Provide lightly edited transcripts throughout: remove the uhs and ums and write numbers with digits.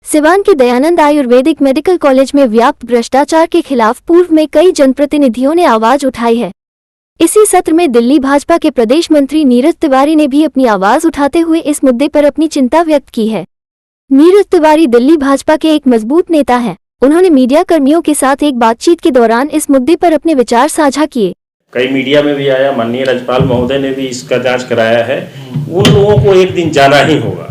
सिवान के Dayanand Ayurvedic medical college में व्याप्त भ्रष्टाचार के खिलाफ पूर्व में कई जनप्रतिनिधियों ने आवाज उठाई है। इसी सत्र में दिल्ली भाजपा के प्रदेश मंत्री नीरज तिवारी ने भी अपनी आवाज उठाते हुए इस मुद्दे पर अपनी चिंता व्यक्त की है। नीरज तिवारी दिल्ली भाजपा के एक मजबूत नेता हैं। उन्होंने मीडिया कर्मियों के साथ एक बातचीत के दौरान इस मुद्दे पर अपने विचार साझा किए। कई मीडिया में भी आया, माननीय राज्यपाल महोदय ने भी इसका जांच कराया है। उन लोगों को एक दिन जाना ही होगा,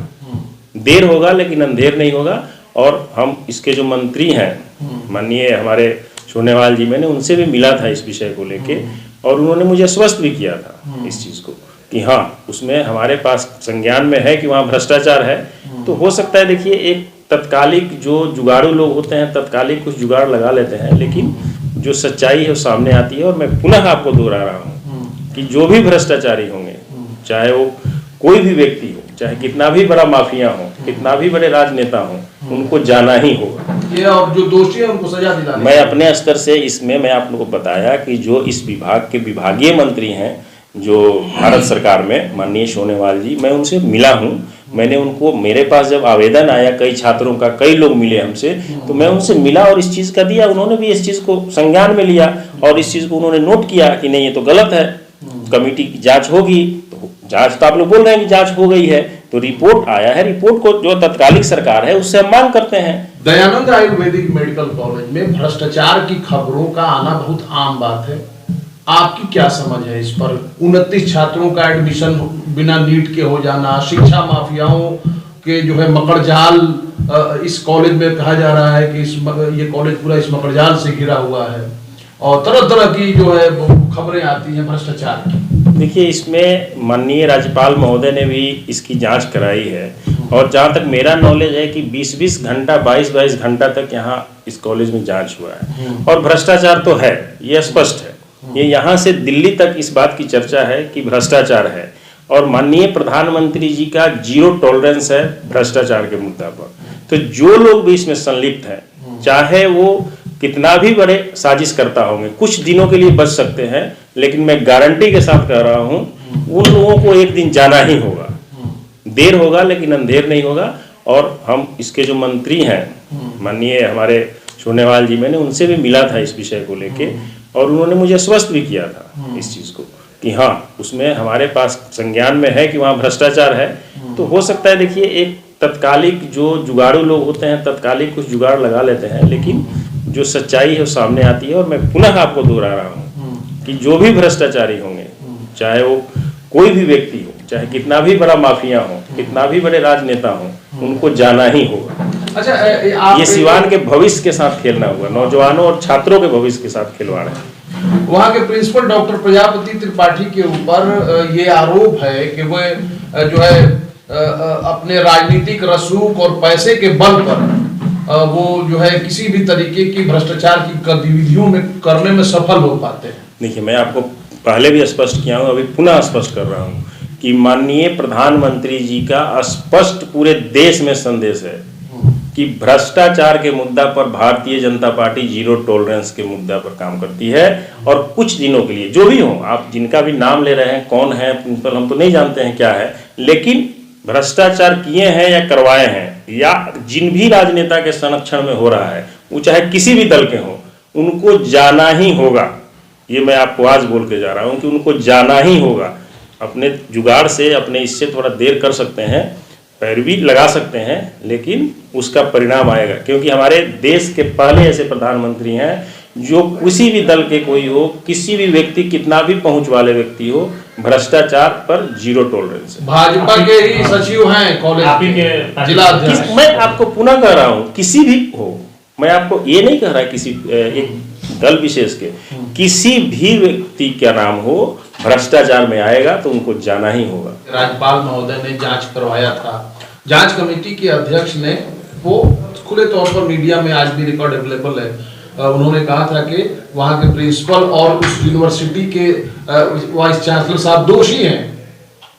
देर होगा लेकिन अंधेर नहीं होगा। और हम इसके जो मंत्री हैं माननीय हमारे सोनेवाल जी, मैंने उनसे भी मिला था इस विषय को लेके और उन्होंने मुझे आश्वस्त भी किया था इस चीज़ को कि हाँ, उसमें हमारे पास संज्ञान में है कि वहाँ भ्रष्टाचार है। तो हो सकता है, देखिए, एक तत्कालिक जो जुगाड़ू लोग होते हैं तत्कालिक कुछ जुगाड़ लगा लेते हैं, लेकिन जो सच्चाई है वो सामने आती है। और मैं पुनः आपको दोहरा रहा हूँ कि जो भी भ्रष्टाचारी होंगे, चाहे वो कोई भी व्यक्ति हो, चाहे कितना भी बड़ा माफिया हो, कितना भी बड़े राजनेता हो, उनको जाना ही होगा। ये और जो दोषी है उनको सजा दिलानी। मैं अपने स्तर से इसमें मैं आप लोगों को बताया कि जो इस विभाग के विभागीय मंत्री हैं जो भारत सरकार में, माननीय सोनेवाल जी, मैं उनसे मिला हूँ। मैंने उनको, मेरे पास जब आवेदन आया कई छात्रों का, कई लोग मिले हमसे, तो मैं उनसे मिला और इस चीज़ का दिया। उन्होंने भी इस चीज़ को संज्ञान में लिया और इस चीज़ को उन्होंने नोट किया कि नहीं, ये तो गलत है, कमेटी की जाँच होगी। तो जाँच तो आप लोग बोल रहे हैं कि जाँच हो गई है, तो रिपोर्ट आया है, रिपोर्ट को जो तत्कालिक सरकार है उससे हम मांग करते हैं। दयानंद आयुर्वेदिक मेडिकल कॉलेज में भ्रष्टाचार की खबरों का आना बहुत आम बात है। आपकी क्या समझ है इस पर? 29 छात्रों का एडमिशन बिना नीट के हो जाना, शिक्षा माफियाओं के जो है मकड़जाल, इस कॉलेज में कहा जा रहा है कि ये कॉलेज पूरा इस मकड़जाल से घिरा हुआ है और तरह तरह की जो है खबरें आती हैं भ्रष्टाचार की। देखिए, इसमें माननीय राज्यपाल महोदय ने भी इसकी जांच कराई है और जहाँ तक मेरा नॉलेज है कि 20-20 घंटा, 22-22 घंटा तक यहाँ इस कॉलेज में जांच हुआ है और भ्रष्टाचार तो है, ये स्पष्ट है। ये यहाँ से दिल्ली तक इस बात की चर्चा है कि भ्रष्टाचार है और माननीय प्रधानमंत्री जी का जीरो टॉलरेंस है भ्रष्टाचार के मुद्दा पर। तो जो लोग भी इसमें संलिप्त हैं, चाहे वो कितना भी बड़े साजिश करता होंगे, कुछ दिनों के लिए बच सकते हैं, लेकिन मैं गारंटी के साथ कह रहा हूं उन लोगों को एक दिन जाना ही होगा। देर होगा लेकिन अंधेर नहीं होगा। और हम इसके जो मंत्री हैं माननीय हमारे सोनेवाल जी, मैंने उनसे भी मिला था इस विषय को लेके और उन्होंने मुझे आश्वस्त भी किया था इस चीज़ को कि हाँ, उसमें हमारे पास संज्ञान में है कि वहाँ भ्रष्टाचार है। तो हो सकता है, देखिए, एक तत्कालिक जो जुगाड़ू लोग होते हैं तत्कालिक कुछ जुगाड़ लगा लेते हैं, लेकिन जो सच्चाई है वो सामने आती है। और मैं पुनः आपको दोहरा रहा हूँ कि जो भी भ्रष्टाचारी होंगे, चाहे वो कोई भी व्यक्ति हो, चाहे कितना भी बड़ा माफिया हो, कितना भी बड़े राजनेता हो, उनको जाना ही होगा। अच्छा, ये सिवान के भविष्य के साथ खेलना हुआ, नौजवानों और छात्रों के भविष्य के साथ खिलवाड़ है। वहाँ के प्रिंसिपल डॉक्टर प्रजापति त्रिपाठी के ऊपर ये आरोप है कि वह जो है अपने राजनीतिक रसूख और पैसे के बल पर वो जो है किसी भी तरीके की भ्रष्टाचार की गतिविधियों में करने में सफल हो पाते हैं। देखिए, मैं आपको पहले भी स्पष्ट किया हूँ, अभी पुनः स्पष्ट कर रहा हूँ कि माननीय प्रधानमंत्री जी का स्पष्ट पूरे देश में संदेश है कि भ्रष्टाचार के मुद्दा पर Bharatiya Janata party zero tolerance के मुद्दा पर काम करती है। और कुछ दिनों के लिए जो भी हो, आप जिनका भी नाम ले रहे हैं, कौन है प्रिंसिपल, हम तो नहीं जानते हैं क्या है, लेकिन भ्रष्टाचार किए हैं या करवाए हैं या जिन भी राजनेता के संरक्षण में हो रहा है, वो चाहे किसी भी दल के हो, उनको जाना ही होगा। ये मैं आपको आज बोल के जा रहा हूँ कि उनको जाना ही होगा। अपने जुगाड़ से, अपने इससे थोड़ा देर कर सकते हैं, पैरवी लगा सकते हैं, लेकिन उसका परिणाम आएगा। क्योंकि हमारे देश के पहले ऐसे प्रधानमंत्री हैं जो किसी भी दल के कोई हो, किसी भी व्यक्ति, कितना भी पहुंच वाले व्यक्ति हो, भ्रष्टाचार पर जीरो टॉलरेंस है। भाजपा के ही सचिव हैं कॉलेज के जिला अध्यक्ष। मैं आपको पुनः कह रहा हूँ, किसी भी हो, मैं आपको ये नहीं कह रहा किसी एक दल विशेष के, किसी भी व्यक्ति का नाम हो, भ्रष्टाचार में आएगा तो उनको जाना ही होगा। राज्यपाल महोदय ने जांच करवाया था, जांच कमेटी के अध्यक्ष ने, वो खुले तौर पर मीडिया में आज भी रिकॉर्ड अवेलेबल है, उन्होंने कहा था कि वहाँ के प्रिंसिपल और उस यूनिवर्सिटी के वाइस चांसलर साहब दोषी हैं।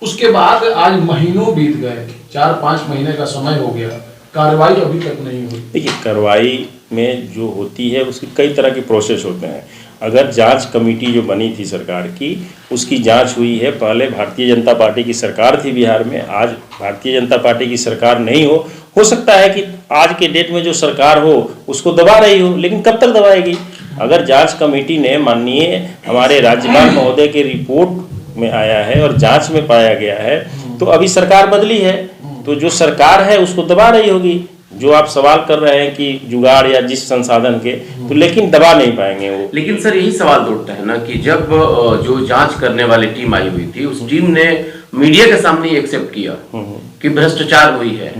उसके बाद आज महीनों बीत गए, 4-5 महीने का समय हो गया, कार्रवाई अभी तक नहीं हुई। देखिए, कार्रवाई में जो होती है उसकी कई तरह के प्रोसेस होते हैं। अगर जांच कमेटी जो बनी थी सरकार की, उसकी जांच हुई है। पहले भारतीय जनता पार्टी की सरकार थी बिहार में, आज भारतीय जनता पार्टी की सरकार नहीं हो हो सकता है कि आज के डेट में जो सरकार हो उसको दबा रही हो, लेकिन कब तक दबाएगी? अगर जांच कमेटी ने माननीय हमारे राज्यपाल महोदय के रिपोर्ट में आया है और जांच में पाया गया है तो अभी सरकार बदली है, तो जो सरकार है उसको दबा रही होगी। जो आप सवाल कर रहे हैं कि जुगाड़ या जिस संसाधन के, तो लेकिन दबा नहीं पाएंगे वो। लेकिन सर यही सवाल तो उठता है ना कि जब जो जांच करने वाली टीम आई हुई थी उस टीम ने मीडिया के सामने एक्सेप्ट किया कि भ्रष्टाचार हुई है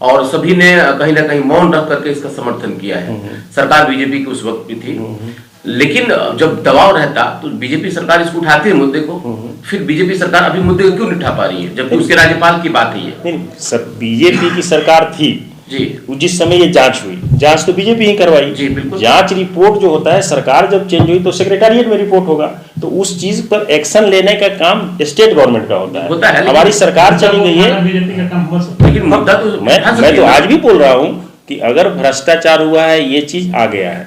और सभी ने कहीं ना कहीं मौन रख करके इसका समर्थन किया है। सरकार बीजेपी की उस वक्त भी थी, लेकिन जब दबाव रहता तो बीजेपी सरकार इसको उठाती है मुद्दे को, फिर बीजेपी सरकार अभी मुद्दे को क्यों नहीं उठा पा रही है जबकि उसके राज्यपाल की बात ही है? नहीं सर, बीजेपी की सरकार थी जी, जिस समय ये जांच हुई, जांच तो बीजेपी ही करवाई। जी बिल्कुल। जांच रिपोर्ट जो होता है, सरकार जब चेंज हुई तो सेक्रेटारिएट में रिपोर्ट होगा, तो उस चीज पर एक्शन लेने का काम स्टेट गवर्नमेंट का होता है। हमारी सरकार चली गई है, बीजेपी का काम हो सकता लेकिन मुद्दा तो मैं तो आज भी बोल रहा हूँ कि अगर भ्रष्टाचार हुआ है ये चीज आ गया है,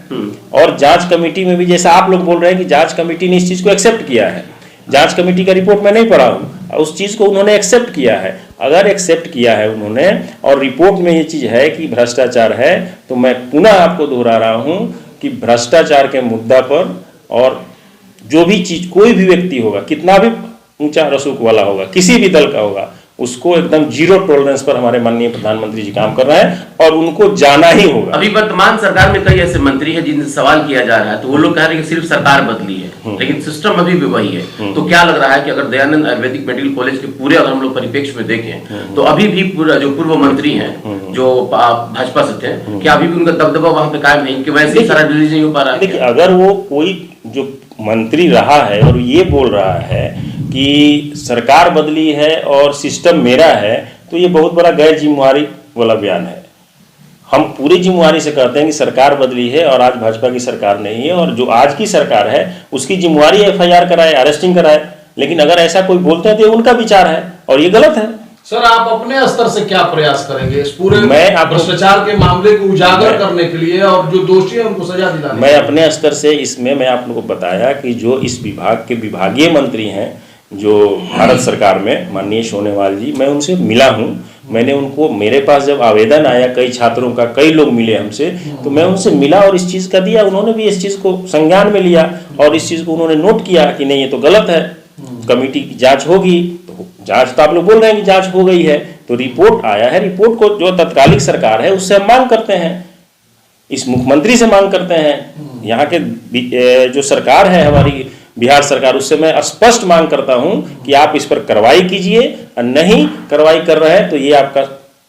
और जांच कमेटी में भी जैसा आप लोग बोल रहे हैं कि जांच कमेटी ने इस चीज को एक्सेप्ट किया है, जांच कमेटी का रिपोर्ट मैं नहीं पढ़ा हूँ, उस चीज को उन्होंने एक्सेप्ट किया है। अगर एक्सेप्ट किया है उन्होंने और रिपोर्ट में ये चीज है कि भ्रष्टाचार है, तो मैं पुनः आपको दोहरा रहा हूँ कि भ्रष्टाचार के मुद्दा पर और जो भी चीज कोई भी व्यक्ति होगा, कितना भी ऊंचा रसूख वाला होगा, किसी भी दल का होगा, उसको एकदम जीरो टॉलरेंस पर हमारे माननीय प्रधानमंत्री जी काम कर रहे हैं और उनको जाना ही होगा। अभी वर्तमान सरकार में कई ऐसे मंत्री हैं जिनसे सवाल किया जा रहा है तो वो लोग कह रहे हैं कि सिर्फ सरकार बदली है लेकिन सिस्टम अभी भी वही है। तो क्या लग रहा है कि अगर दयानंद आयुर्वेदिक मेडिकल कॉलेज के पूरे अगर हम लोग परिप्रेक्ष्य में देखें तो अभी भी पूरा जो पूर्व मंत्री हैं जो भाजपा से थे, क्या अभी भी उनका दबदबा वहां पे कायम है कि वैसे ही सारा डिलीजन नहीं हो पा रहा है? देखिए, अगर वो कोई जो मंत्री रहा है और ये बोल रहा है कि सरकार बदली है और सिस्टम मेरा है, तो ये बहुत बड़ा गैर जिम्मेवारी वाला बयान है। हम पूरी जिम्मेवारी से कहते हैं कि सरकार बदली है और आज भाजपा की सरकार नहीं है, और जो आज की सरकार है उसकी जिम्मेवारी FIR कराए, अरेस्टिंग कराए। लेकिन अगर ऐसा कोई बोलते हैं तो ये उनका विचार है और ये गलत है। सर, आप अपने स्तर से क्या प्रयास करेंगे इस पूरे भ्रष्टाचार के मामले को उजागर करने के लिए और जो दोषी है उनको सजा दिलाने? मैं अपने स्तर से इसमें मैं आप लोगों को बताया कि जो इस विभाग के विभागीय मंत्री हैं जो भारत सरकार में, माननीय सोनेवाल जी, मैं उनसे मिला हूं। मैंने उनको, मेरे पास जब आवेदन आया कई छात्रों का, कई लोग मिले हमसे, तो मैं उनसे मिला और इस चीज़ का दिया। उन्होंने भी इस चीज़ को संज्ञान में लिया और इस चीज़ को उन्होंने नोट किया कि नहीं ये तो गलत है, कमेटी की जांच होगी। तो जांच तो आप लोग बोल रहे हैं कि जांच हो गई है, तो रिपोर्ट आया है, रिपोर्ट को जो तत्कालिक सरकार है उससे हम मांग करते हैं, इस मुख्यमंत्री से मांग करते हैं, यहाँ के जो सरकार है हमारी बिहार सरकार, उससे मैं स्पष्ट मांग करता हूं कि आप इस पर कार्रवाई कीजिए, और नहीं कार्रवाई कर रहे हैं तो ये आपका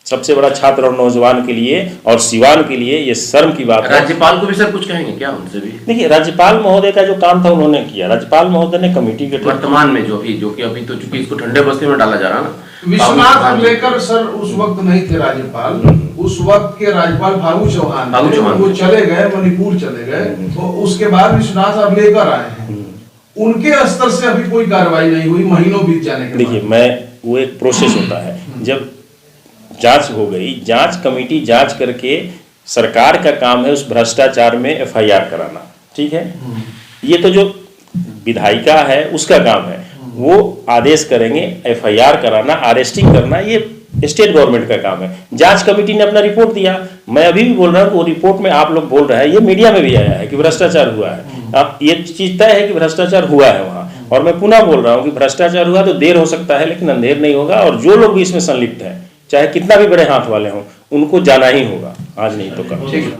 सबसे बड़ा छात्र और नौजवान के लिए और सिवान के लिए ये शर्म की बात है। राज्यपाल को भी सर कुछ कहेंगे क्या उनसे भी? देखिए, राज्यपाल महोदय का जो काम था उन्होंने किया। राज्यपाल महोदय ने कमेटी के वर्तमान में जो कि अभी तो चूंकि इसको ठंडे बस्ते में डाला जा रहा है ना, विश्वनाथ लेकर सर उस वक्त नहीं थे राज्यपाल, उस वक्त के राज्यपाल फागू चौहान वो चले गए, मणिपुर चले गए, तो उसके बाद विश्वनाथ अब लेकर आए हैं। उनके स्तर से अभी कोई कार्रवाई नहीं हुई, महीनों बीत जाने के बाद। देखिए, वो एक प्रोसेस होता है, जब जांच हो गई, जांच कमेटी जांच करके, सरकार का काम है उस भ्रष्टाचार में FIR कराना, ठीक है। ये तो जो विधायिका है उसका काम है, वो आदेश करेंगे, FIR कराना, अरेस्टिंग करना, ये स्टेट गवर्नमेंट का काम है। जांच कमेटी ने अपना रिपोर्ट दिया, मैं अभी भी बोल रहा हूँ कि वो रिपोर्ट में आप लोग बोल रहे हैं, ये मीडिया में भी आया है कि भ्रष्टाचार हुआ है। अब ये चीज तय है कि भ्रष्टाचार हुआ है वहाँ, और मैं पुनः बोल रहा हूँ कि भ्रष्टाचार हुआ तो देर हो सकता है लेकिन अंधेर नहीं होगा, और जो लोग भी इसमें संलिप्त हैं, चाहे कितना भी बड़े हाथ वाले हों, उनको जाना ही होगा, आज नहीं तो कल।